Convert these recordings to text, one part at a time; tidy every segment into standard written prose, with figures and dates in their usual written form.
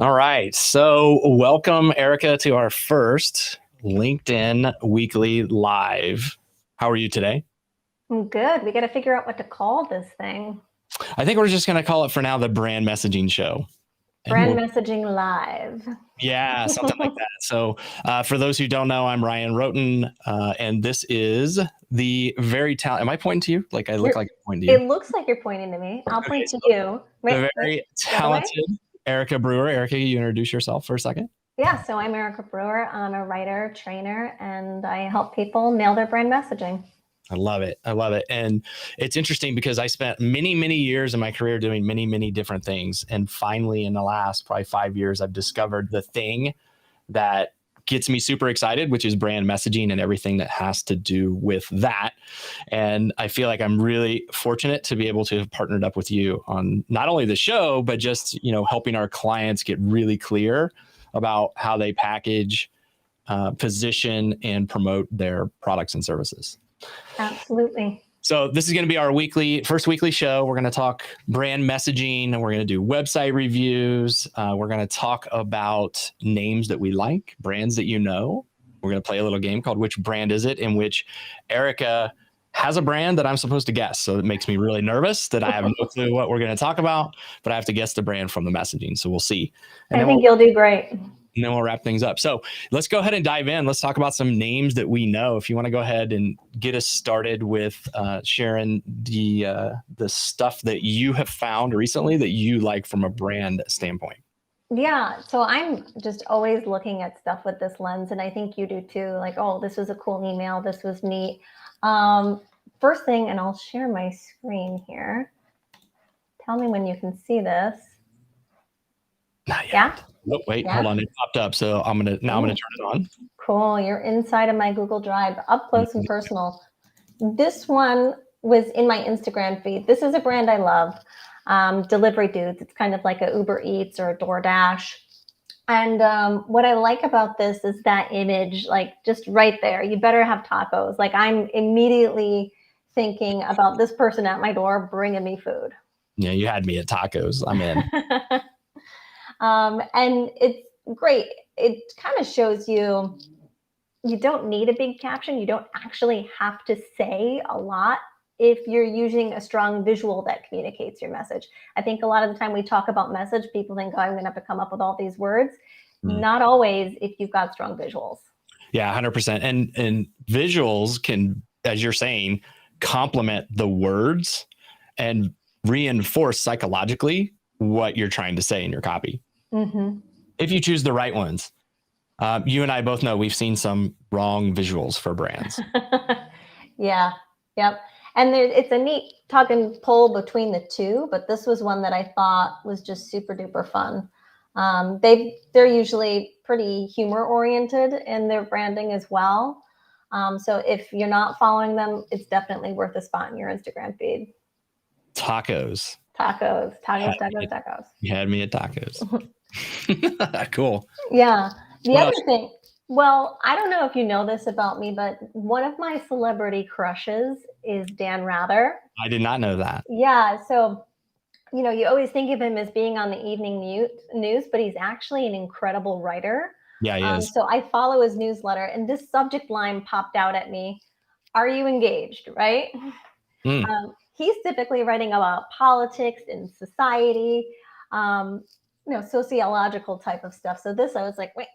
All right. So welcome, Erica, to our first LinkedIn Weekly Live. How are you today? I'm good. We got to figure out what to call this thing. I think we're just going to call it for now the Brand Messaging Show. Brand Messaging Live. Yeah, something like that. So for those who don't know, I'm Ryan Rhoten, and this is the very talented. Am I pointing to you? Like I look like I'm pointing to you? It looks like you're pointing to me. I'll point to so you. the very talented Erica Breuer. Erica, you introduce yourself for a second? Yeah, so I'm Erica Breuer. I'm a writer, trainer, and I help people nail their brand messaging. I love it. I love it. And it's interesting because I spent many, many years in my career doing many, many different things. And finally, in the last probably 5 years, I've discovered the thing that gets me super excited, which is brand messaging and everything that has to do with that. And I feel like I'm really fortunate to be able to have partnered up with you on not only the show, but just, helping our clients get really clear about how they package, position, and promote their products and services. Absolutely. So this is going to be our first weekly show. We're going to talk brand messaging, and we're going to do website reviews. We're going to talk about names that we like, brands that you know. We're going to play a little game called Which Brand Is It?, in which Erica has a brand that I'm supposed to guess. So it makes me really nervous that I have no clue what we're going to talk about, but I have to guess the brand from the messaging. So we'll see. I think you'll do great. And then we'll wrap things up. So let's go ahead and dive in. Let's talk about some names that we know. If you want to go ahead and get us started with sharing the stuff that you have found recently that you like from a brand standpoint. Yeah, so I'm just always looking at stuff with this lens, and I think you do too. Like, oh, this was a cool email. This was neat. First thing, and I'll share my screen here. Tell me when you can see this. Not yet. Yeah. Oh, wait, hold on. It popped up. So I'm going to turn it on. Cool. You're inside of my Google Drive, up close and personal. This one was in my Instagram feed. This is a brand I love. Deliverydudes. It's kind of like a Uber Eats or a DoorDash. And what I like about this is that image, like just right there. You better have tacos. Like I'm immediately thinking about this person at my door bringing me food. Yeah, you had me at tacos. I'm in. And it's great. It kind of shows you don't need a big caption. You don't actually have to say a lot if you're using a strong visual that communicates your message. I think a lot of the time we talk about message, people think, oh, I'm going to have to come up with all these words. Not always if you've got strong visuals. Yeah, 100%. And visuals can, as you're saying, complement the words and reinforce psychologically what you're trying to say in your copy. Mm-hmm. If you choose the right ones. You and I both know we've seen some wrong visuals for brands. Yeah. Yep. And it's a neat tug and pull between the two, but this was one that I thought was just super duper fun. They're usually pretty humor oriented in their branding as well. So if you're not following them, it's definitely worth a spot in your Instagram feed. Tacos. Tacos. You had me at tacos. Cool. Yeah. The other thing, well, I don't know if you know this about me, but one of my celebrity crushes is Dan Rather. I did not know that. Yeah. So, you always think of him as being on the evening news, but he's actually an incredible writer. Yeah, he is. So I follow his newsletter, and this subject line popped out at me. Are you engaged? Right? He's typically writing about politics and society, sociological type of stuff. So this, I was like, wait,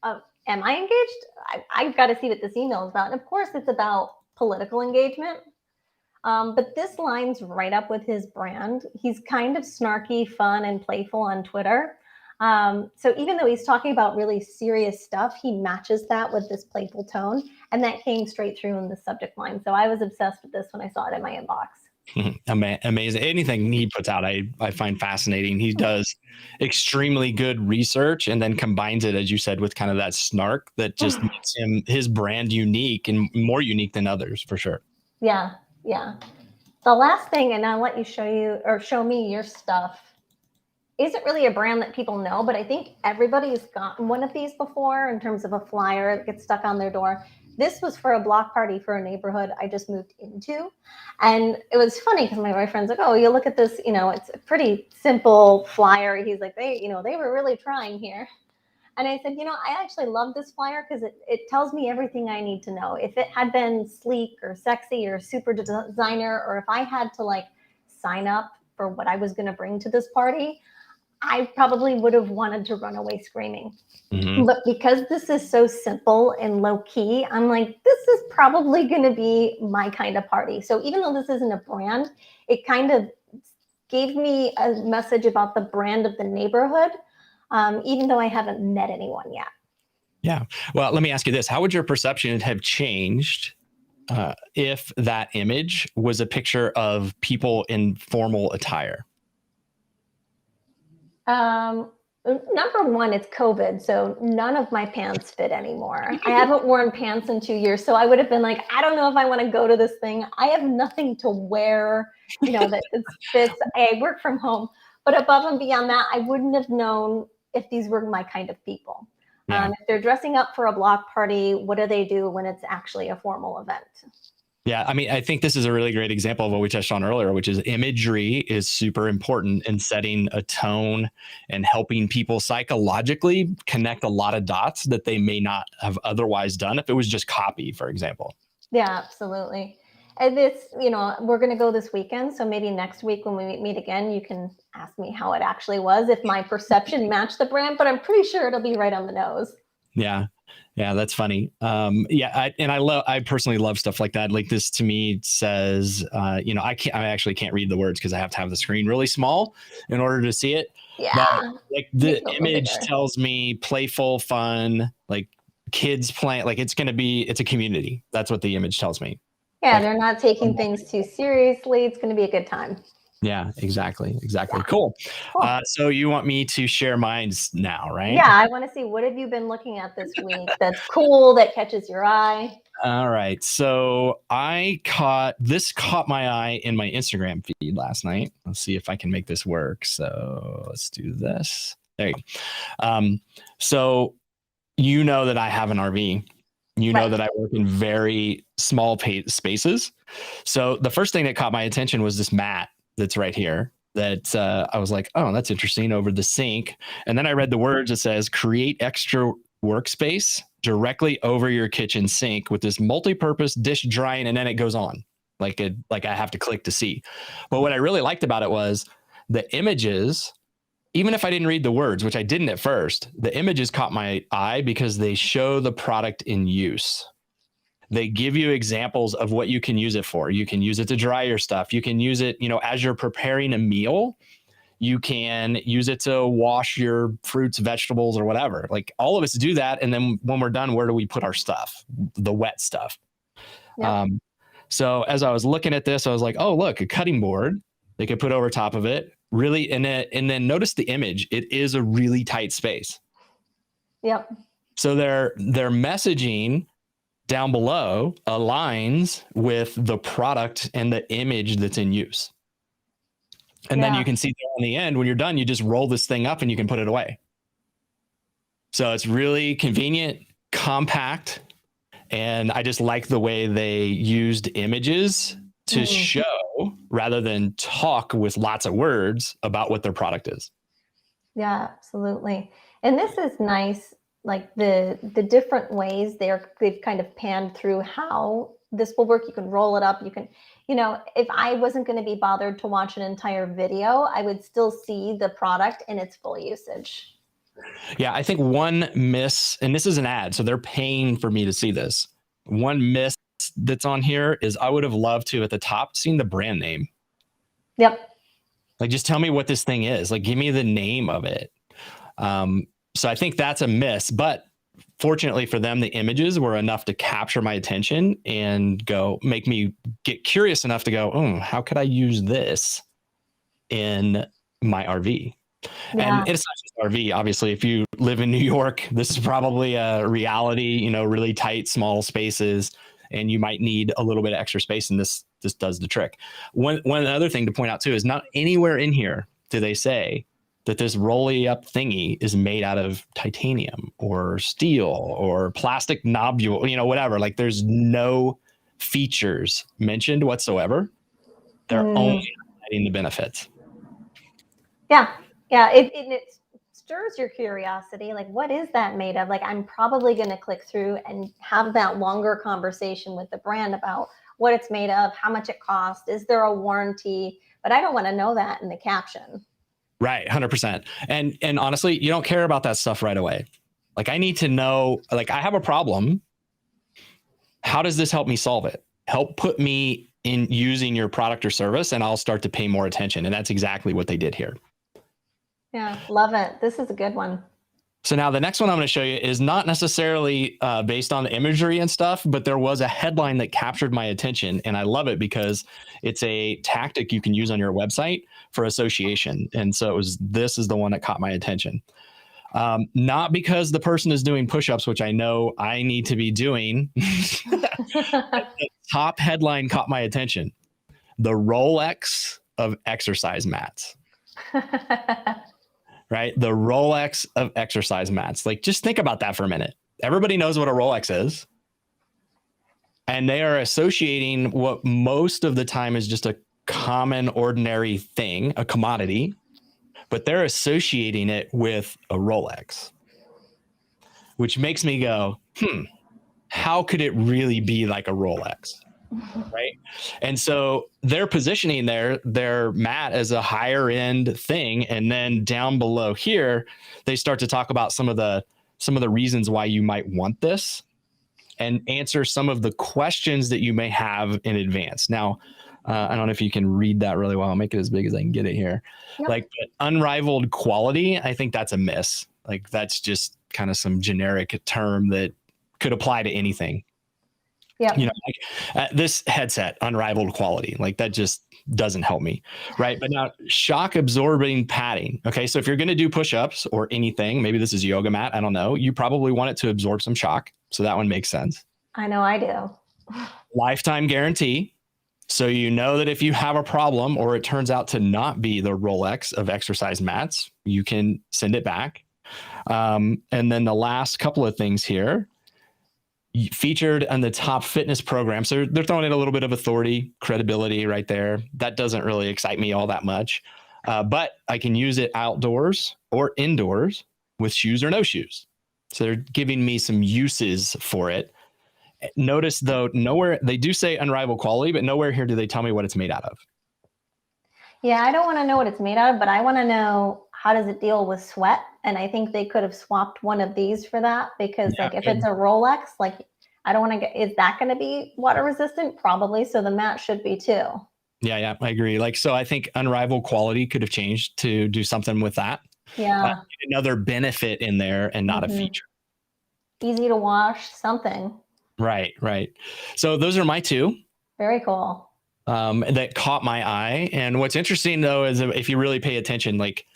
am I engaged? I've got to see what this email is about. And of course, it's about political engagement. But this lines right up with his brand. He's kind of snarky, fun, and playful on Twitter. So even though he's talking about really serious stuff, he matches that with this playful tone. And that came straight through in the subject line. So I was obsessed with this when I saw it in my inbox. Amazing. Anything he puts out, I find fascinating. He does extremely good research and then combines it, as you said, with kind of that snark that just makes his brand unique and more unique than others, for sure. Yeah. Yeah. The last thing, and I'll let you show me your stuff, isn't really a brand that people know, but I think everybody's gotten one of these before in terms of a flyer that gets stuck on their door. This was for a block party for a neighborhood I just moved into. And it was funny because my boyfriend's like, oh, you look at this, it's a pretty simple flyer. He's like, they were really trying here. And I said, I actually love this flyer because it tells me everything I need to know. If it had been sleek or sexy or super designer, or if I had to like sign up for what I was going to bring to this party, I probably would have wanted to run away screaming. Mm-hmm. But because this is so simple and low key, I'm like, this is probably going to be my kind of party. So even though this isn't a brand, it kind of gave me a message about the brand of the neighborhood, even though I haven't met anyone yet. Yeah. Well, let me ask you this. How would your perception have changed if that image was a picture of people in formal attire? Number one, it's COVID, so none of my pants fit anymore. I haven't worn pants in 2 years, so I would have been like, I don't know if I want to go to this thing. I have nothing to wear, that fits. I work from home, but above and beyond that, I wouldn't have known if these were my kind of people. Yeah. If they're dressing up for a block party, what do they do when it's actually a formal event? Yeah, I mean, I think this is a really great example of what we touched on earlier, which is imagery is super important in setting a tone and helping people psychologically connect a lot of dots that they may not have otherwise done if it was just copy, for example. Yeah, absolutely. And this, we're going to go this weekend. So maybe next week when we meet again, you can ask me how it actually was, if my perception matched the brand, but I'm pretty sure it'll be right on the nose. Yeah. Yeah, that's funny. I personally love stuff like that. Like this to me says, I actually can't read the words because I have to have the screen really small in order to see it. Yeah. But like the image tells me playful, fun, like kids playing, like it's a community. That's what the image tells me. Yeah, they're not taking things too seriously. It's going to be a good time. Yeah, exactly. Yeah. Cool. So you want me to share mine now, right? Yeah, I want to see, what have you been looking at this week that's cool, that catches your eye? All right. So this caught my eye in my Instagram feed last night. Let's see if I can make this work. So let's do this. There you go. So that I have an RV. Know that I work in very small spaces. So the first thing that caught my attention was this mat that's right here that I was like, oh, that's interesting, over the sink. And then I read the words. It says, create extra workspace directly over your kitchen sink with this multi-purpose dish drying. And then it goes on like I have to click to see. But what I really liked about it was the images. Even if I didn't read the words, which I didn't at first, the images caught my eye because they show the product in use. They give you examples of what you can use it for. You can use it to dry your stuff. You can use it, as you're preparing a meal. You can use it to wash your fruits, vegetables, or whatever. Like all of us do that. And then when we're done, where do we put our stuff? The wet stuff. Yep. So as I was looking at this, I was like, oh, look, a cutting board they could put over top of it. Really, and then notice the image. It is a really tight space. Yep. So their messaging down below aligns with the product and the image that's in use. And then you can see in the end, when you're done, you just roll this thing up and you can put it away. So it's really convenient, compact, and I just like the way they used images to show rather than talk with lots of words about what their product is. Yeah, absolutely. And this is nice, like the different ways they've kind of panned through how this will work. You can roll it up. You can, if I wasn't going to be bothered to watch an entire video, I would still see the product in its full usage. Yeah, I think one miss, and this is an ad, so they're paying for me to see this. One miss that's on here is I would have loved to at the top seen the brand name. Yep. Like just tell me what this thing is. Like give me the name of it. So I think that's a miss, but fortunately for them, the images were enough to capture my attention and make me get curious enough to go, oh, how could I use this in my RV? Yeah. And it's not just RV. Obviously, if you live in New York, this is probably a reality, really tight, small spaces, and you might need a little bit of extra space. And this does the trick. One other thing to point out too is not anywhere in here do they say that this rolly up thingy is made out of titanium or steel or plastic nobule, whatever. Like there's no features mentioned whatsoever. They're only highlighting the benefits. Yeah. It stirs your curiosity. Like, what is that made of? Like, I'm probably going to click through and have that longer conversation with the brand about what it's made of, how much it costs, is there a warranty? But I don't want to know that in the caption. Right, 100%. And honestly, you don't care about that stuff right away. Like I need to know, like I have a problem. How does this help me solve it? Help put me in using your product or service, and I'll start to pay more attention. And that's exactly what they did here. Yeah, love it. This is a good one. So now the next one I'm going to show you is not necessarily based on the imagery and stuff, but there was a headline that captured my attention. And I love it because it's a tactic you can use on your website for association. And so this is the one that caught my attention. Not because the person is doing push-ups, which I know I need to be doing. The top headline caught my attention. The Rolex of exercise mats. Right? The Rolex of exercise mats. Like, just think about that for a minute. Everybody knows what a Rolex is. And they are associating what most of the time is just a common, ordinary thing, a commodity, but they're associating it with a Rolex, which makes me go, how could it really be like a Rolex? Right. And so they're positioning their mat as a higher end thing. And then down below here, they start to talk about some of the reasons why you might want this and answer some of the questions that you may have in advance. Now, I don't know if you can read that really well. I'll make it as big as I can get it here. Yep. Like unrivaled quality, I think that's a miss. Like that's just kind of some generic term that could apply to anything. Yeah, like this headset, unrivaled quality, like that just doesn't help me, right? But now shock absorbing padding. Okay, so if you're going to do push-ups or anything, maybe this is yoga mat, I don't know, you probably want it to absorb some shock. So that one makes sense. I know I do. Lifetime guarantee. So you know that if you have a problem or it turns out to not be the Rolex of exercise mats, you can send it back. And then the last couple of things here. Featured on the top fitness program. So they're throwing in a little bit of authority, credibility right there. That doesn't really excite me all that much. But I can use it outdoors or indoors with shoes or no shoes. So they're giving me some uses for it. Notice though, nowhere, they do say unrivaled quality, but nowhere here do they tell me what it's made out of. Yeah, I don't want to know what it's made out of, but I want to know how does it deal with sweat? And I think they could have swapped one of these for that because like if it's a Rolex, like I don't want to get, is that going to be water resistant? Probably. So the mat should be too. Yeah, I agree. Like, so I think unrivaled quality could have changed to do something with that. Yeah. Another benefit in there and not a feature. Easy to wash, something. Right. So those are my two. Very cool. That caught my eye. And what's interesting though, is if you really pay attention, like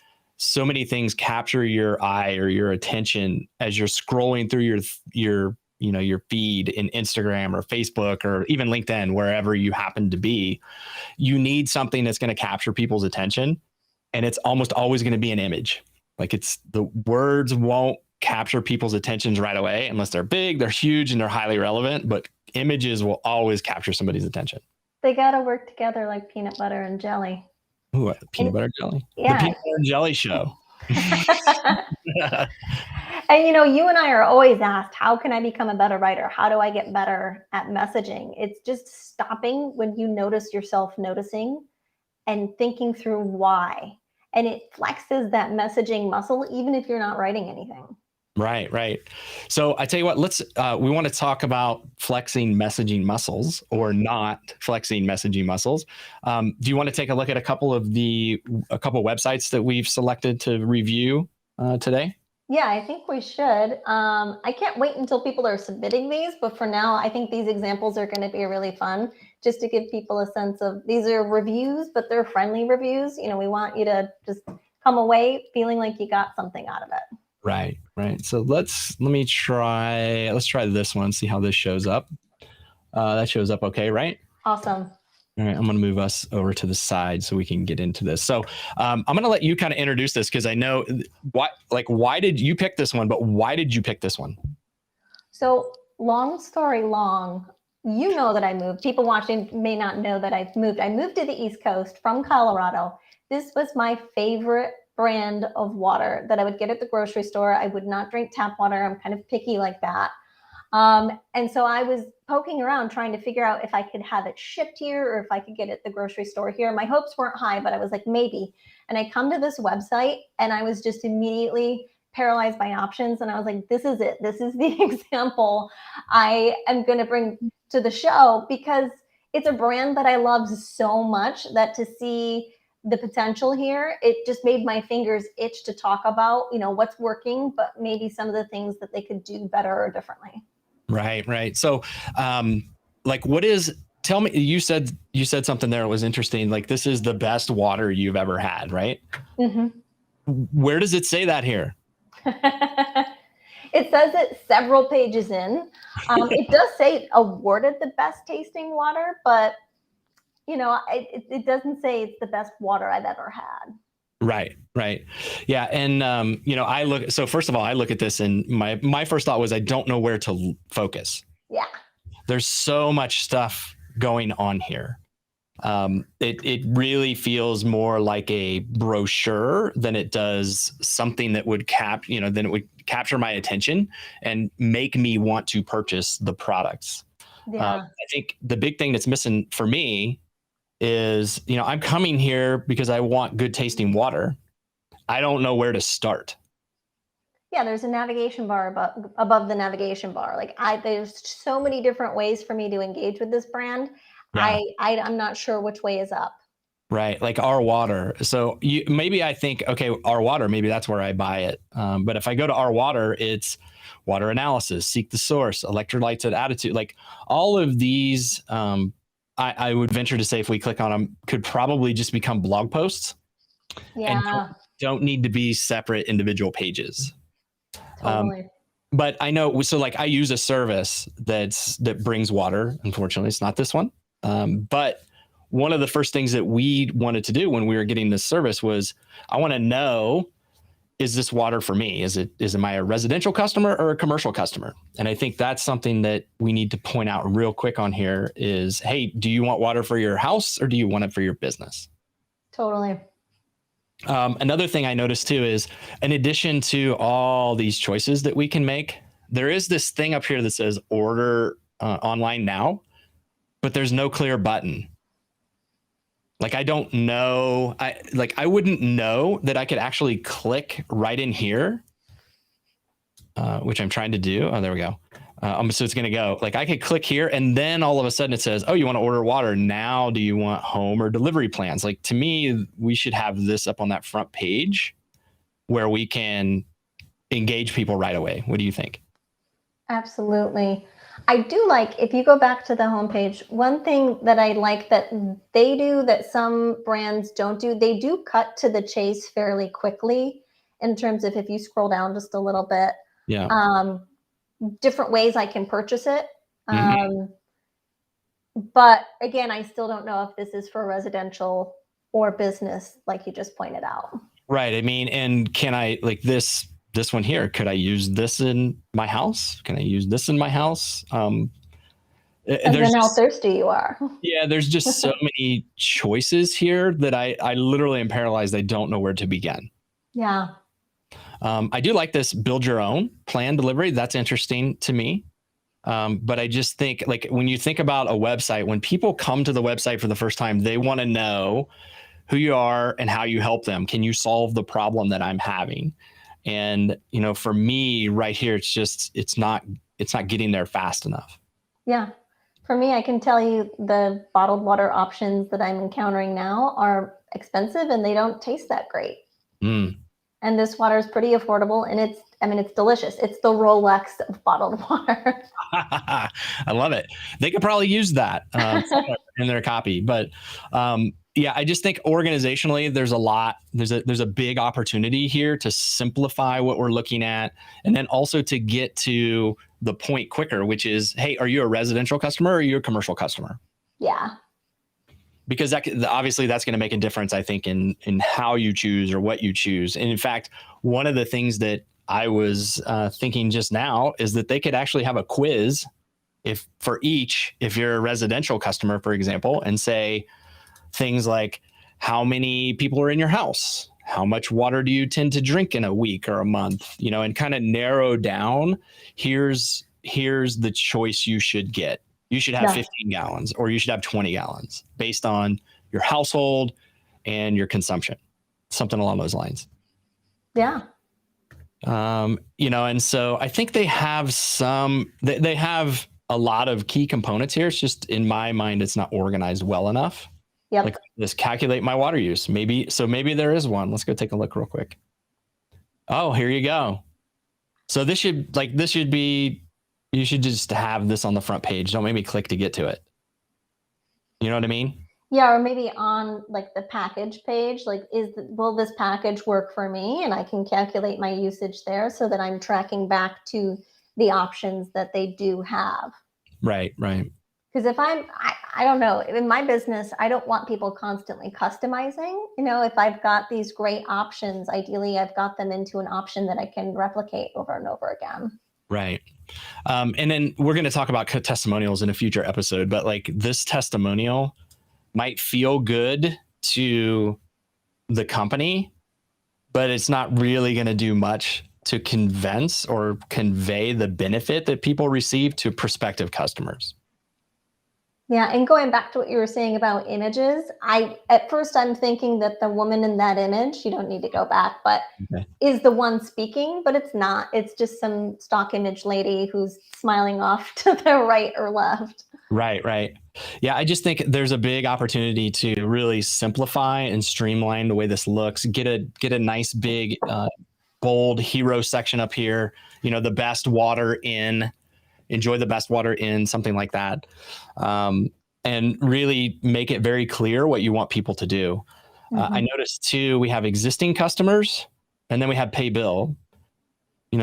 so many things capture your eye or your attention as you're scrolling through your feed in Instagram or Facebook or even LinkedIn, wherever you happen to be. You need something that's going to capture people's attention. And it's almost always going to be an image. Like the words won't capture people's attentions right away unless they're big, they're huge, and they're highly relevant. But images will always capture somebody's attention. They got to work together like peanut butter and jelly. Ooh, peanut butter jelly. Yeah. The peanut butter and jelly show. And you and I are always asked, how can I become a better writer? How do I get better at messaging? It's just stopping when you notice yourself noticing and thinking through why. And it flexes that messaging muscle, even if you're not writing anything. Right. So I tell you what, we want to talk about flexing messaging muscles or not flexing messaging muscles. Do you want to take a look at a couple websites that we've selected to review today? Yeah, I think we should. I can't wait until people are submitting these, but for now, I think these examples are going to be really fun just to give people a sense of these are reviews, but they're friendly reviews. We want you to just come away feeling like you got something out of it. Right. So let's try this one, see how this shows up. That shows up okay, right? Awesome. All right, I'm going to move us over to the side so we can get into this. So I'm going to let you kind of introduce this because I know why did you pick this one, but why did you pick this one? So long story long, you know that I moved. People watching may not know that I've moved. I moved to the East Coast from Colorado. This was my favorite brand of water that I would get at the grocery store. I would not drink tap water. I'm kind of picky like that. And so I was poking around trying to figure out if I could have it shipped here or if I could get it at the grocery store here. My hopes weren't high, but I was like, maybe. And I come to this website and I was just immediately paralyzed by options. And I was like, this is it. This is the example I am going to bring to the show because it's a brand that I love so much that to see the potential here, it just made my fingers itch to talk about, what's working, but maybe some of the things that they could do better or differently. Right. So, tell me, you said something there that was interesting. Like, this is the best water you've ever had, right? Mm-hmm. Where does it say that here? It says it several pages in. It does say awarded the best tasting water, but it doesn't say it's the best water I've ever had. Right. Yeah. And, first of all, I look at this and my first thought was, I don't know where to focus. Yeah. There's so much stuff going on here. It really feels more like a brochure than it does something that would capture my attention and make me want to purchase the products. Yeah. I think the big thing that's missing for me is, I'm coming here because I want good tasting water. I don't know where to start. Yeah, there's a navigation bar above the navigation bar. There's so many different ways for me to engage with this brand. Yeah. I'm not sure which way is up. Right. Like our water. So maybe I think, okay, our water, maybe that's where I buy it. But if I go to our water, it's water analysis, seek the source, electrolytes at attitude, like all of these, I would venture to say if we click on them, could probably just become blog posts. Yeah. And don't need to be separate individual pages. Totally. But I know, so I use a service that brings water. Unfortunately, it's not this one. But one of the first things that we wanted to do when we were getting this service was, I want to know, is this water for me? Am I a residential customer or a commercial customer? And I think that's something that we need to point out real quick on here is, hey, do you want water for your house or do you want it for your business? Totally. Another thing I noticed too is, in addition to all these choices that we can make, there is this thing up here that says order online now, but there's no clear button. I don't know. I wouldn't know that I could actually click right in here, which I'm trying to do. Oh, there we go. So it's going to go I could click here and then all of a sudden it says, oh, you want to order water. Now, do you want home or delivery plans? To me, we should have this up on that front page where we can engage people right away. What do you think? Absolutely. I do if you go back to the homepage, one thing that I like that they do that some brands don't do, they do cut to the chase fairly quickly in terms of if you scroll down just a little bit. Yeah. Different ways I can purchase it. But again, I still don't know if this is for residential or business, like you just pointed out. Right. I mean, and can I this one here, could I use this in my house? Can I use this in my house? And then how thirsty you are. Yeah, there's just so many choices here that I literally am paralyzed. I don't know where to begin. Yeah. I do like this build your own plan delivery. That's interesting to me. But I just think when you think about a website, when people come to the website for the first time, they want to know who you are and how you help them. Can you solve the problem that I'm having? And, for me right here, it's not getting there fast enough. Yeah. For me, I can tell you the bottled water options that I'm encountering now are expensive and they don't taste that great. And this water is pretty affordable and it's delicious. It's the Rolex of bottled water. I love it. They could probably use that in their copy, but yeah, I just think organizationally, there's a big opportunity here to simplify what we're looking at. And then also to get to the point quicker, which is, hey, are you a residential customer or are you a commercial customer? Yeah. because obviously that's going to make a difference, I think, in how you choose or what you choose. And in fact, one of the things that I was thinking just now is that they could actually have a quiz if you're a residential customer, for example, and say things like, how many people are in your house? How much water do you tend to drink in a week or a month? And kind of narrow down, here's the choice you should get. You should have 15 gallons or you should have 20 gallons based on your household and your consumption, something along those lines. Yeah. And so I think they have they have a lot of key components here. It's just, in my mind, it's not organized well enough. Yep. Like, let's calculate my water use. Maybe there is one. Let's go take a look real quick. Oh, here you go. So this should be, you should just have this on the front page. Don't make me click to get to it. You know what I mean? Yeah, or maybe on like the package page, like will this package work for me? And I can calculate my usage there so that I'm tracking back to the options that they do have. Right. Because if I don't know, in my business, I don't want people constantly customizing. If I've got these great options, ideally I've got them into an option that I can replicate over and over again. Right. And then we're going to talk about testimonials in a future episode, but like, this testimonial might feel good to the company, but it's not really going to do much to convince or convey the benefit that people receive to prospective customers. Yeah, and going back to what you were saying about images, at first I'm thinking that the woman in that image, you don't need to go back, but is the one speaking, but it's not. It's just some stock image lady who's smiling off to the right or left. Right. Yeah, I just think there's a big opportunity to really simplify and streamline the way this looks. Get a nice big bold hero section up here. The best water in. Enjoy the best water in, something like that. And really make it very clear what you want people to do. I noticed too, we have existing customers and then we have pay bill.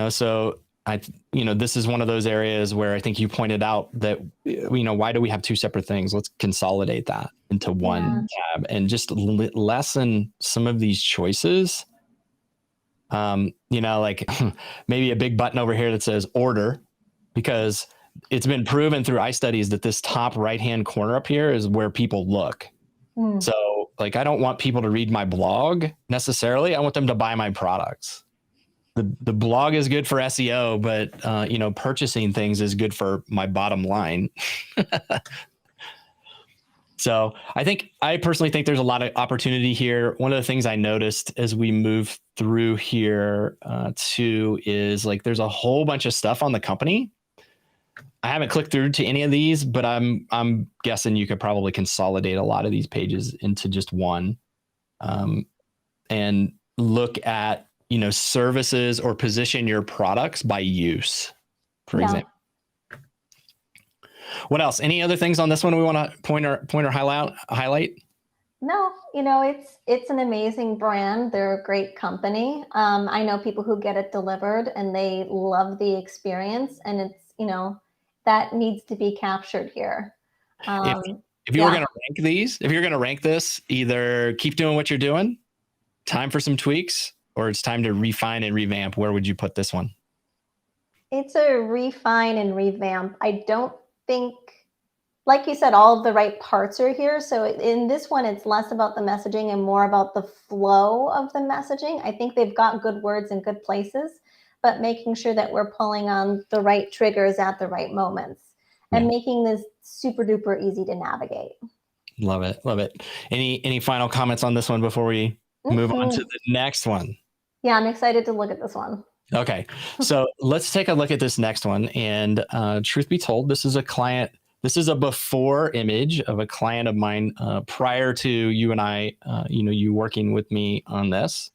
So this is one of those areas where I think you pointed out that, why do we have two separate things? Let's consolidate that into one tab and just lessen some of these choices. Like maybe a big button over here that says order, because it's been proven through iStudies that this top right-hand corner up here is where people look. So like, I don't want people to read my blog necessarily. I want them to buy my products. The blog is good for SEO, but purchasing things is good for my bottom line. So I personally think there's a lot of opportunity here. One of the things I noticed as we move through here too is like, there's a whole bunch of stuff on the company. I haven't clicked through to any of these, but I'm guessing you could probably consolidate a lot of these pages into just one, and look at, services or position your products by use, for example. What else? Any other things on this one we want to point or highlight? No, it's an amazing brand. They're a great company. I know people who get it delivered and they love the experience, and it's, that needs to be captured here. If you were going to rank these, if you're going to rank this, either keep doing what you're doing, time for some tweaks, or it's time to refine and revamp, where would you put this one? It's a refine and revamp. I don't think, like you said, all of the right parts are here. So in this one, it's less about the messaging and more about the flow of the messaging. I think they've got good words in good places, but making sure that we're pulling on the right triggers at the right moments and making this super duper easy to navigate. Love it. Any final comments on this one before we move on to the next one? Yeah, I'm excited to look at this one. Okay, so let's take a look at this next one. And truth be told, this is a client. This is a before image of a client of mine prior to you and I, you working with me on this.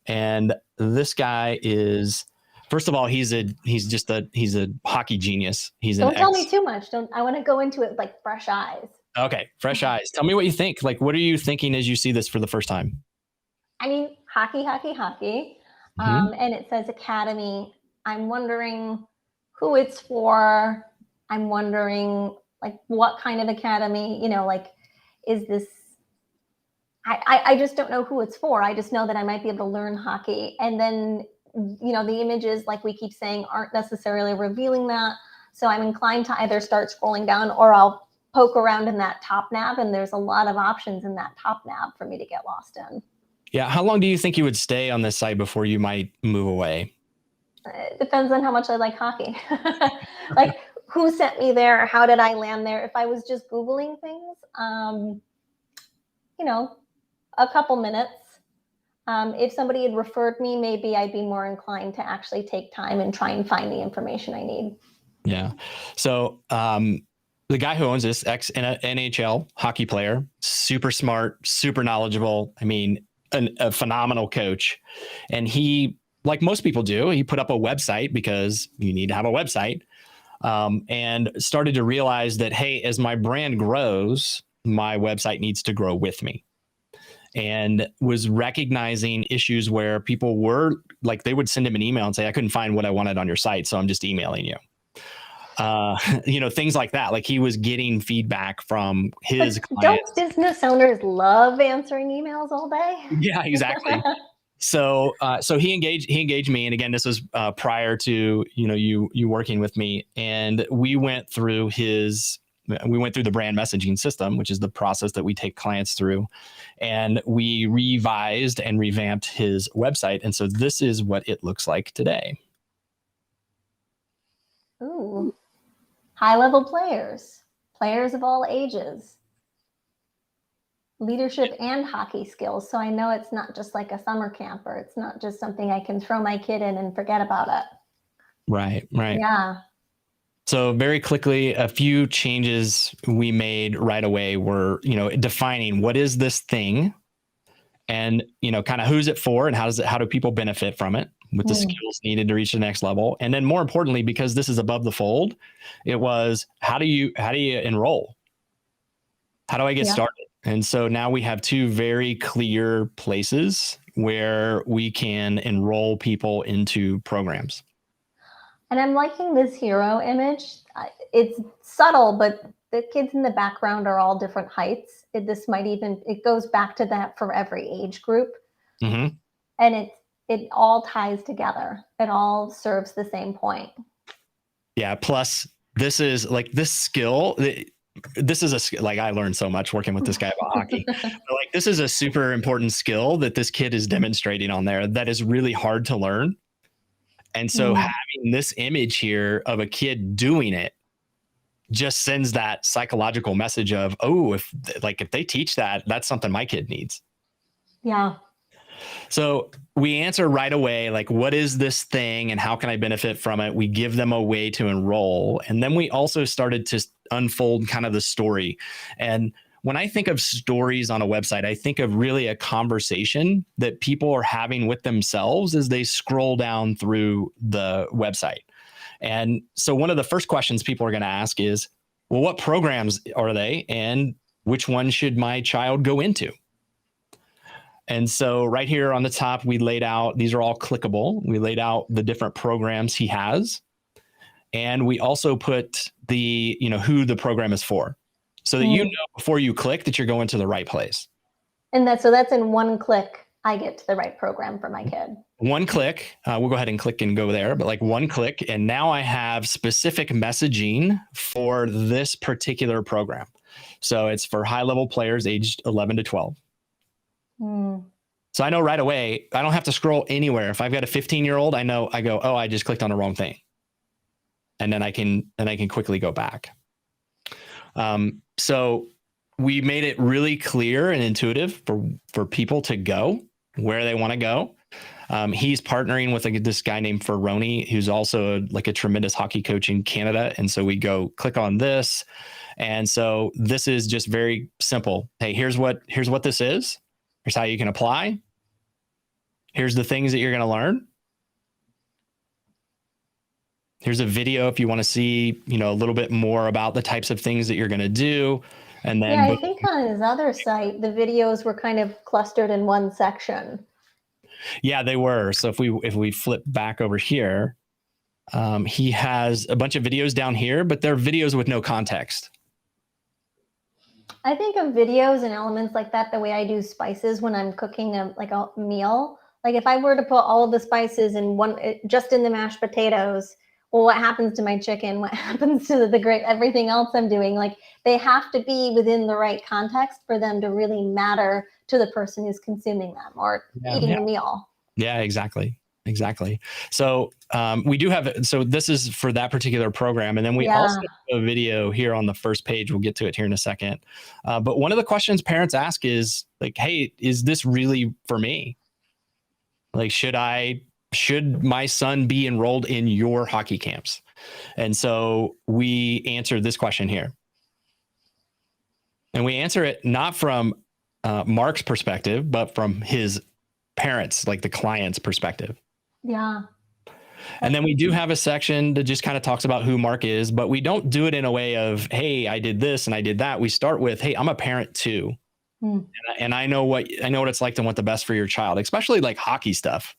And this guy is, first of all, he's a hockey genius. Don't tell me too much. I want to go into it like fresh eyes. Okay, fresh eyes. Tell me what you think. Like, what are you thinking as you see this for the first time? I mean, hockey. And it says academy. I'm wondering who it's for. I'm wondering like what kind of academy, like, is this I just don't know who it's for. I just know that I might be able to learn hockey. And then, the images, like we keep saying, aren't necessarily revealing that. So I'm inclined to either start scrolling down, or I'll poke around in that top nav, and there's a lot of options in that top nav for me to get lost in. Yeah. How long do you think you would stay on this site before you might move away? It depends on how much I like hockey. Like, who sent me there? How did I land there? If I was just Googling things, a couple minutes. If somebody had referred me, maybe I'd be more inclined to actually take time and try and find the information I need. Yeah. So the guy who owns this, ex-NHL hockey player, super smart, super knowledgeable. I mean, a phenomenal coach. And he, like most people do, he put up a website because you need to have a website, and started to realize that, hey, as my brand grows, my website needs to grow with me. And was recognizing issues where people were like, they would send him an email and say, I couldn't find what I wanted on your site, so I'm just emailing you. Things like that. Like, he was getting feedback from his clients. Don't business owners love answering emails all day? Yeah, exactly. So he engaged me. And again, this was prior to, you working with me, and we went through the brand messaging system, which is the process that we take clients through. And we revised and revamped his website. And so this is what it looks like today. Ooh, high-level players of all ages, leadership and hockey skills. So I know it's not just like a summer camp, or it's not just something I can throw my kid in and forget about it. Right. Yeah. So very quickly, a few changes we made right away were, defining what is this thing, and, kind of who's it for, and how do people benefit from it with the skills needed to reach the next level. And then more importantly, because this is above the fold, it was, how do you enroll? How do I get started? And so now we have two very clear places where we can enroll people into programs. And I'm liking this hero image. It's subtle, but the kids in the background are all different heights. It goes back to that for every age group. Mm-hmm. And it all ties together. It all serves the same point. Yeah. Plus, this is like this skill. This is a skill. Like, I learned so much working with this guy about hockey. But like, this is a super important skill that this kid is demonstrating on there that is really hard to learn. And so having this image here of a kid doing it just sends that psychological message of, oh, if they teach that, that's something my kid needs. Yeah. So we answer right away, like, what is this thing and how can I benefit from it? We give them a way to enroll. And then we also started to unfold kind of the story. And when I think of stories on a website, I think of really a conversation that people are having with themselves as they scroll down through the website. And so one of the first questions people are going to ask is, well, what programs are they, and which one should my child go into? And so right here on the top, we laid out, these are all clickable. We laid out the different programs he has. And we also put the, who the program is for, so that before you click that you're going to the right place. And that's in one click, I get to the right program for my kid. One click, we'll go ahead and click and go there, but like one click, and now I have specific messaging for this particular program. So it's for high-level players aged 11 to 12. So I know right away, I don't have to scroll anywhere. If I've got a 15-year-old, I go, oh, I just clicked on the wrong thing. And then I can quickly go back. So we made it really clear and intuitive for people to go where they want to go. He's partnering with this guy named Rhoten, who's also a tremendous hockey coach in Canada. And so we go click on this. And so this is just very simple. Hey, here's what this is. Here's how you can apply. Here's the things that you're going to learn. Here's a video if you want to see, a little bit more about the types of things that you're going to do. And then I think on his other site, the videos were kind of clustered in one section. Yeah, they were. So if we flip back over here, he has a bunch of videos down here, but they're videos with no context. I think of videos and elements like that the way I do spices when I'm cooking a meal. Like if I were to put all of the spices in just in the mashed potatoes, well, what happens to my chicken? What happens to everything else I'm doing? Like they have to be within the right context for them to really matter to the person who's consuming them or eating the meal. Yeah, exactly. So we do have, so this is for that particular program. And then we also have a video here on the first page. We'll get to it here in a second. But one of the questions parents ask is like, hey, is this really for me? Like, should my son be enrolled in your hockey camps? And so we answered this question here. And we answer it not from Mark's perspective, but from his parents, like the client's perspective. Yeah. And then we do have a section that just kind of talks about who Mark is, but we don't do it in a way of, hey, I did this and I did that. We start with, hey, I'm a parent too. And I know what it's like to want the best for your child, especially like hockey stuff.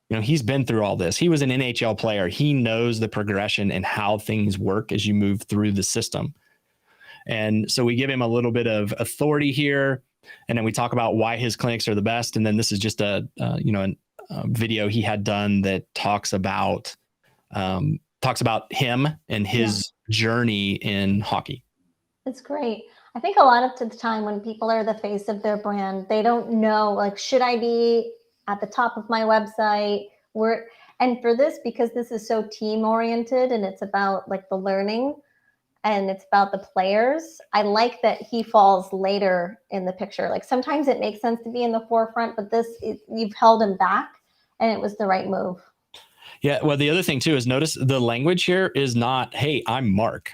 You know, he's been through all this. He was an NHL player. He knows the progression and how things work as you move through the system. And so we give him a little bit of authority here. And then we talk about why his clinics are the best. And then this is just a video he had done that talks about him and his journey in hockey. It's great. I think a lot of the time when people are the face of their brand, they don't know, like, should I be at the top of my website? And for this, because this is so team oriented and it's about like the learning and it's about the players, I like that he falls later in the picture. Like sometimes it makes sense to be in the forefront, but you've held him back and it was the right move. Yeah. Well, the other thing too is notice the language here is not, hey, I'm Mark.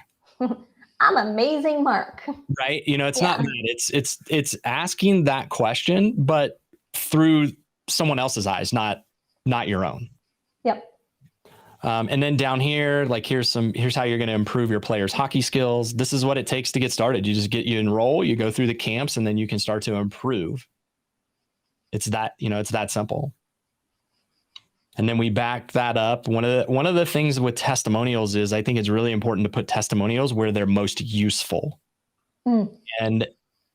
I'm amazing Mark. Right. You know, it's not that. It's asking that question, but through someone else's eyes, not your own. Yep. And then down here, like here's how you're going to improve your players' hockey skills. This is what it takes to get started. You just you enroll, you go through the camps, and then you can start to improve. It's that simple. And then we back that up. One of the things with testimonials is I think it's really important to put testimonials where they're most useful. And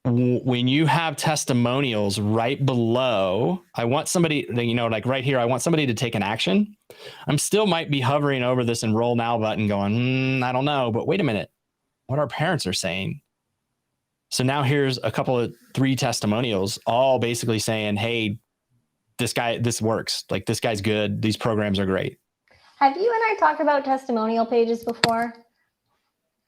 when you have testimonials right below, I want somebody, like right here, I want somebody to take an action. I'm still might be hovering over this enroll now button going, I don't know, but wait a minute, what our parents are saying. So now here's a couple of 3 testimonials, all basically saying, hey, this works. Like this guy's good. These programs are great. Have you and I talked about testimonial pages before?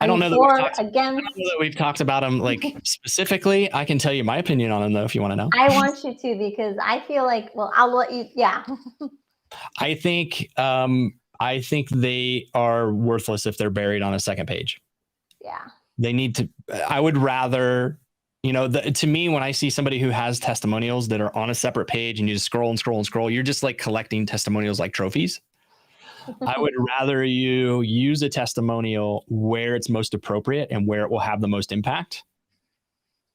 I don't know that we've talked about them like specifically. I can tell you my opinion on them though, if you want to know. I want you to, because I feel like, well, I'll let you. Yeah. I think they are worthless if they're buried on a second page. Yeah. They need to, I would rather, to me, when I see somebody who has testimonials that are on a separate page and you just scroll and scroll and scroll, you're just like collecting testimonials like trophies. I would rather you use a testimonial where it's most appropriate and where it will have the most impact.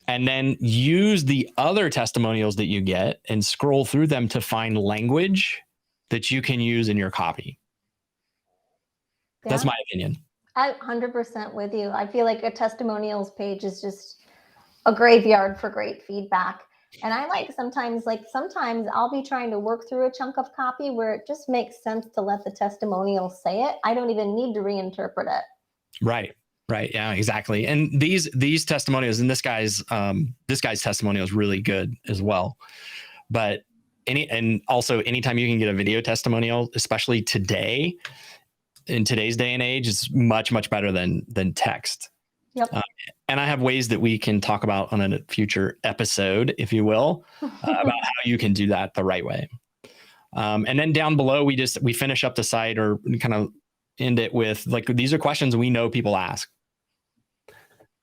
And then use the other testimonials that you get and scroll through them to find language that you can use in your copy. Yeah. That's my opinion. I'm 100% with you. I feel like a testimonials page is just a graveyard for great feedback. And I like sometimes I'll be trying to work through a chunk of copy where it just makes sense to let the testimonial say it. I don't even need to reinterpret it. Right. Yeah, exactly. And these testimonials, and this guy's testimonial is really good as well. But also anytime you can get a video testimonial, especially today, in today's day and age, is much, much better than text. Yep. And I have ways that we can talk about on a future episode, if you will, about how you can do that the right way. And then down below, we finish up the site or kind of end it with like, these are questions we know people ask.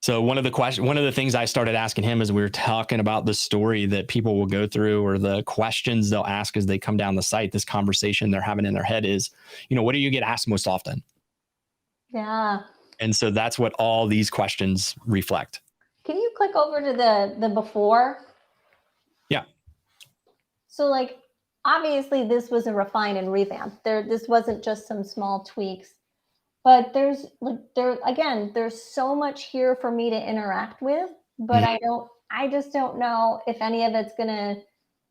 So one of the things I started asking him as we were talking about the story that people will go through or the questions they'll ask as they come down the site, this conversation they're having in their head is, what do you get asked most often? Yeah. And so that's what all these questions reflect. Can you click over to the before? Yeah. So like, obviously this was a refine and revamp. This wasn't just some small tweaks, but there's so much here for me to interact with. but I just don't know if any of it's going to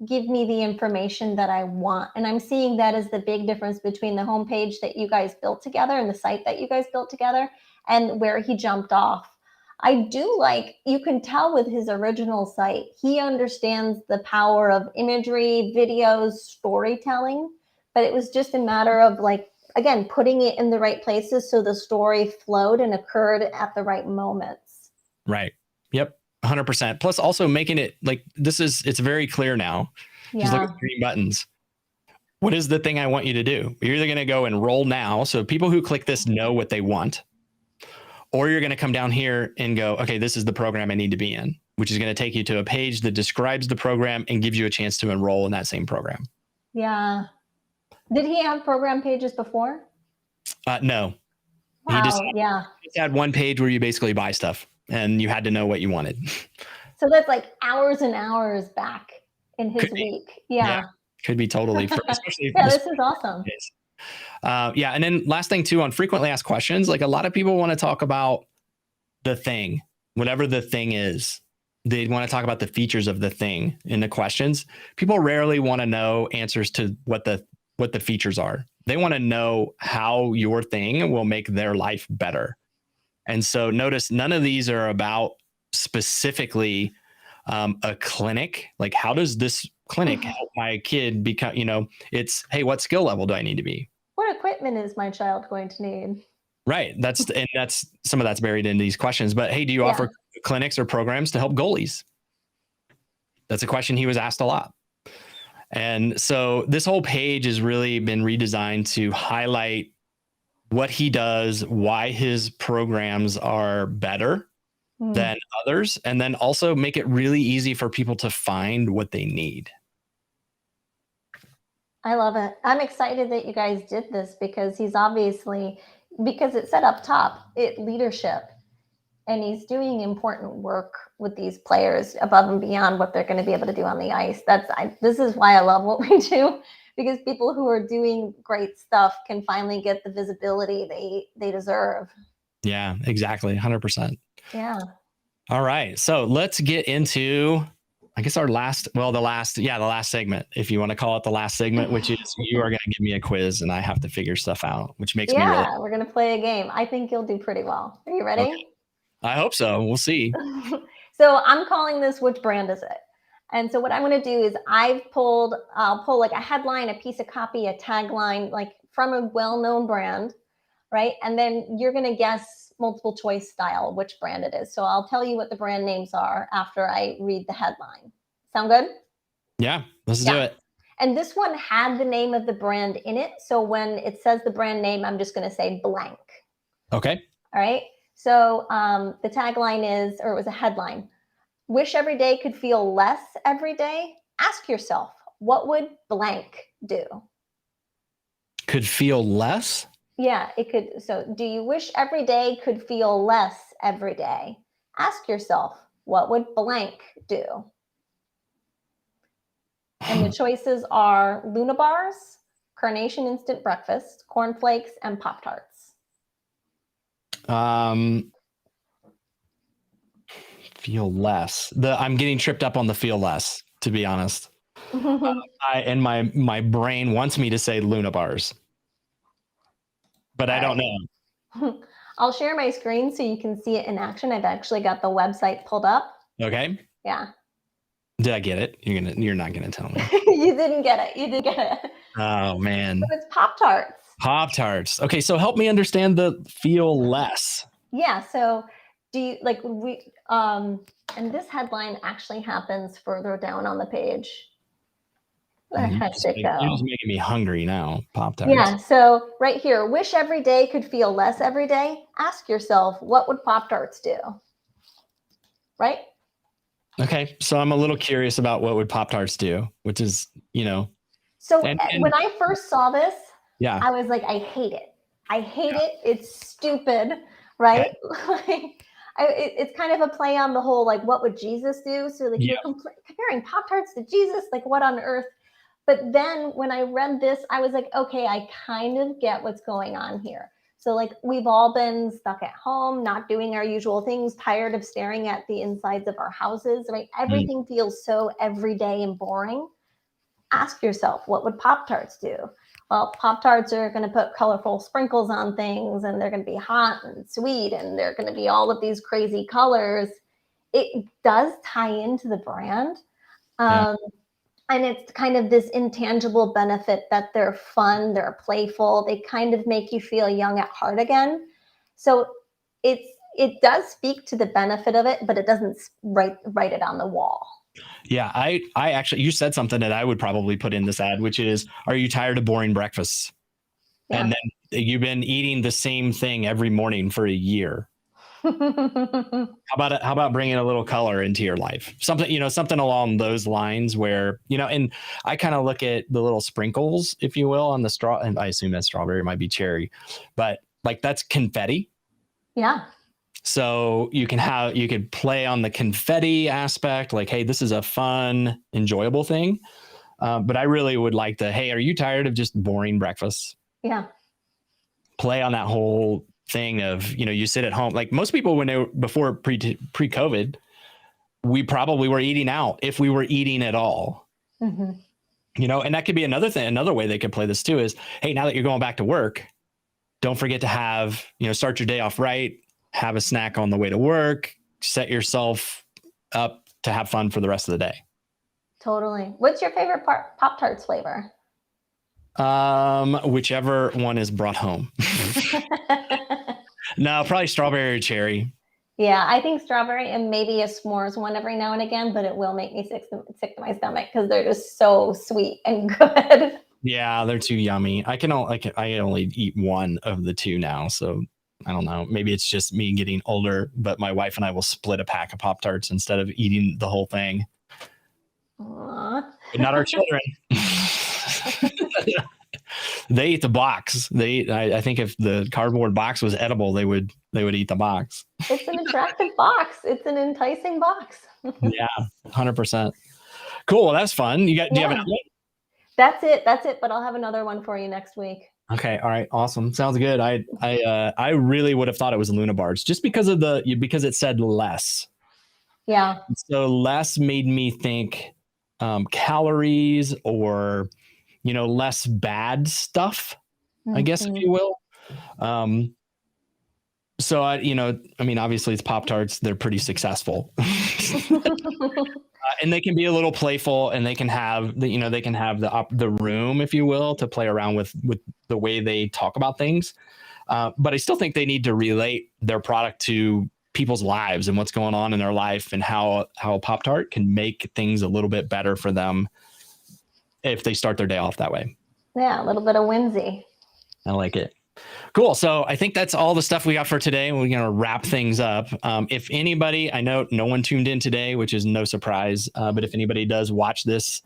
give me the information that I want. And I'm seeing that as the big difference between the homepage that you guys built together and the site that you guys built together and where he jumped off. I do like, you can tell with his original site, he understands the power of imagery, videos, storytelling, but it was just a matter of like, again, putting it in the right places so the story flowed and occurred at the right moments. Right. Yep. 100%. Plus also making it like it's very clear now. Yeah. Just look at the green buttons. What is the thing I want you to do? You're either going to go and roll now. So people who click this know what they want, or you're going to come down here and go, okay, this is the program I need to be in, which is going to take you to a page that describes the program and gives you a chance to enroll in that same program. Yeah. Did he have program pages before? No. Wow, he just had one page where you basically buy stuff and you had to know what you wanted. So that's like hours and hours back in his week. Yeah. Could be totally. Especially this is awesome. And then last thing too, on frequently asked questions, like a lot of people want to talk about the thing, whatever the thing is. They want to talk about the features of the thing in the questions. People rarely want to know answers to what the features are. They want to know how your thing will make their life better. And so notice none of these are about specifically a clinic. Like, how does this clinic help my kid become, it's, hey, what skill level do I need to be? What equipment is my child going to need? Right. That's some of that's buried in these questions. But hey, do you offer clinics or programs to help goalies? That's a question he was asked a lot. And so this whole page has really been redesigned to highlight what he does, why his programs are better than others, and then also make it really easy for people to find what they need. I love it. I'm excited that you guys did this because he's obviously, because it said up top, leadership, and he's doing important work with these players above and beyond what they're going to be able to do on the ice. This is why I love what we do, because people who are doing great stuff can finally get the visibility they deserve. Yeah, exactly. 100%. Yeah. All right. So let's get into, I guess, the last segment, if you want to call it the last segment, which is you are going to give me a quiz and I have to figure stuff out, which makes me really. We're going to play a game. I think you'll do pretty well. Are you ready? Okay. I hope so. We'll see. So I'm calling this, which brand is it? And so what I'm going to do is I'll pull like a headline, a piece of copy, a tagline, like from a well-known brand, right? And then you're going to guess multiple choice style, which brand it is. So I'll tell you what the brand names are after I read the headline. Sound good? Yeah, let's do it. And this one had the name of the brand in it. So when it says the brand name, I'm just going to say blank. Okay. All right. So the tagline is, or it was a headline, wish every day could feel less every day. Ask yourself, what would blank do? Could feel less? Yeah, it could. So do you wish every day could feel less every day? Ask yourself, what would blank do? And the choices are Luna bars, Carnation Instant Breakfast, cornflakes, and Pop-Tarts. Feel less. I'm getting tripped up on the feel less, to be honest. My brain wants me to say Luna bars, but I don't know. I'll share my screen so you can see it in action. I've actually got the website pulled up. Okay. Yeah. Did I get it? You're not gonna tell me. You didn't get it. You did get it. Oh man. So it's Pop-Tarts. Pop-Tarts. Okay, so help me understand the feel less. Yeah. So do you like and this headline actually happens further down on the page. Where has it go? You're just making me hungry now. Pop-Tarts. Yeah. So right here, wish every day could feel less every day. Ask yourself, what would Pop-Tarts do? Right? Okay, so I'm a little curious about what would Pop-Tarts do, which is, So when I first saw this, yeah, I was like, I hate it. I hate it. It's stupid, right? Okay. It's kind of a play on the whole, like, what would Jesus do? So like you're comparing Pop-Tarts to Jesus, like what on earth? But then when I read this, I was like, okay, I kind of get what's going on here. So like we've all been stuck at home, not doing our usual things, tired of staring at the insides of our houses, right? Everything feels so everyday and boring. Ask yourself, what would Pop-Tarts do? Well, Pop-Tarts are going to put colorful sprinkles on things, and they're going to be hot and sweet, and they're going to be all of these crazy colors. It does tie into the brand. And it's kind of this intangible benefit that they're fun, they're playful, they kind of make you feel young at heart again. So it does speak to the benefit of it, but it doesn't write it on the wall. Yeah, I actually, you said something that I would probably put in this ad, which is, are you tired of boring breakfasts? Yeah. And then you've been eating the same thing every morning for a year. How about bringing a little color into your life? Something along those lines where, and I kind of look at the little sprinkles, if you will, on the straw, and I assume that strawberry, it might be cherry, but like that's confetti. Yeah. So you could play on the confetti aspect, like, hey, this is a fun, enjoyable thing. But I really would like hey, are you tired of just boring breakfasts? Yeah. Play on that whole thing of, you sit at home. Like most people, before pre-COVID, we probably were eating out if we were eating at all. Mm-hmm. And that could be another way they could play this too is, hey, now that you're going back to work, don't forget to have, start your day off right. Have a snack on the way to work, set yourself up to have fun for the rest of the day. Totally. What's your favorite Pop-Tarts flavor? Whichever one is brought home. No, probably strawberry or cherry. Yeah, I think strawberry and maybe a s'mores one every now and again, but it will make me sick to my stomach because they're just so sweet and good. Yeah, they're too yummy. I only eat one of the two now, so I don't know. Maybe it's just me getting older, but my wife and I will split a pack of Pop-Tarts instead of eating the whole thing. Aww. But not our children. They eat the box. I think if the cardboard box was edible, they would eat the box. It's an attractive box. It's an enticing box. Yeah, 100%. Cool. Well, that's fun. Do you have another one? That's it. But I'll have another one for you next week. Okay. All right. Awesome. Sounds good. I really would have thought it was Luna bars just because it said less. Yeah. So less made me think calories or, less bad stuff, I guess, if you will. So obviously it's Pop-Tarts. They're pretty successful. And they can be a little playful, and they can have the room, if you will, to play around with the way they talk about things. But I still think they need to relate their product to people's lives and what's going on in their life, and how a Pop-Tart can make things a little bit better for them if they start their day off that way. Yeah, a little bit of whimsy. I like it. Cool. So I think that's all the stuff we got for today. We're going to wrap things up. If anybody, I know no one tuned in today, which is no surprise, but if anybody does watch this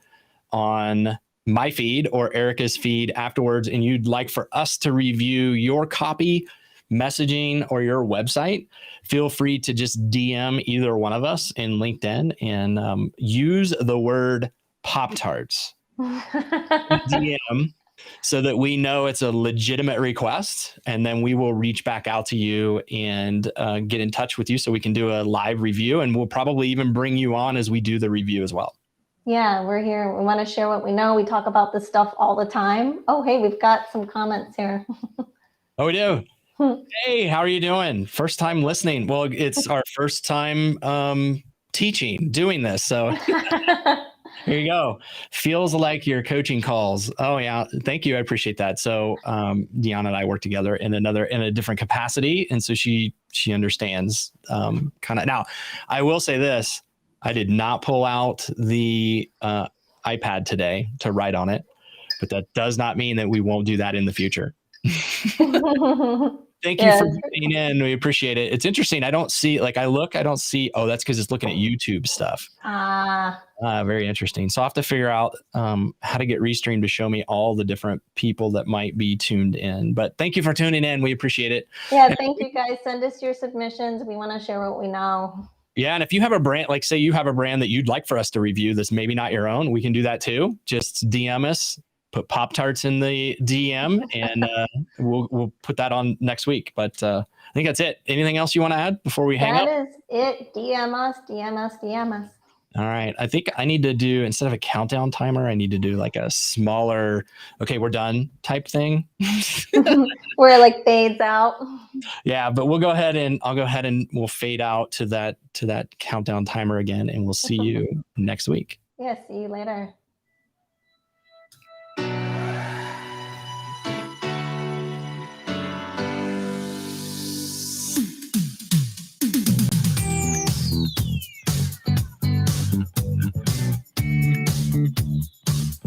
on my feed or Erica's feed afterwards, and you'd like for us to review your copy, messaging, or your website, feel free to just DM either one of us in LinkedIn and use the word Pop-Tarts. DM. So that we know it's a legitimate request, and then we will reach back out to you and get in touch with you so we can do a live review, and we'll probably even bring you on as we do the review as well. Yeah, we're here. We want to share what we know. We talk about this stuff all the time. Oh, hey, we've got some comments here. Oh, we do. Hey, how are you doing? First time listening. Well, it's our first time doing this. So here you go. Feels like your coaching calls. Oh yeah. Thank you. I appreciate that. So Deanna and I work together in a different capacity. And so she understands kind of. Now, I will say this. I did not pull out the iPad today to write on it, but that does not mean that we won't do that in the future. Thank you for being in. We appreciate it. It's interesting. I don't see, I don't see, oh, that's because it's looking at YouTube stuff. Very interesting. So I'll have to figure out how to get Restream to show me all the different people that might be tuned in. But thank you for tuning in. We appreciate it. Yeah, thank you guys. Send us your submissions. We want to share what we know. Yeah, and if you have a brand, like say you have a brand that you'd like for us to review that's maybe not your own, we can do that too. Just DM us, put Pop-Tarts in the DM, and we'll put that on next week. But I think that's it. Anything else you want to add before we hang up? That is it. DM us, DM us, DM us. All right. I think I need to do, instead of a countdown timer, I need to do like a smaller, okay, we're done type thing. Where it like fades out. Yeah, but I'll go ahead and we'll fade out to that countdown timer again, and we'll see you next week. Yeah, see you later.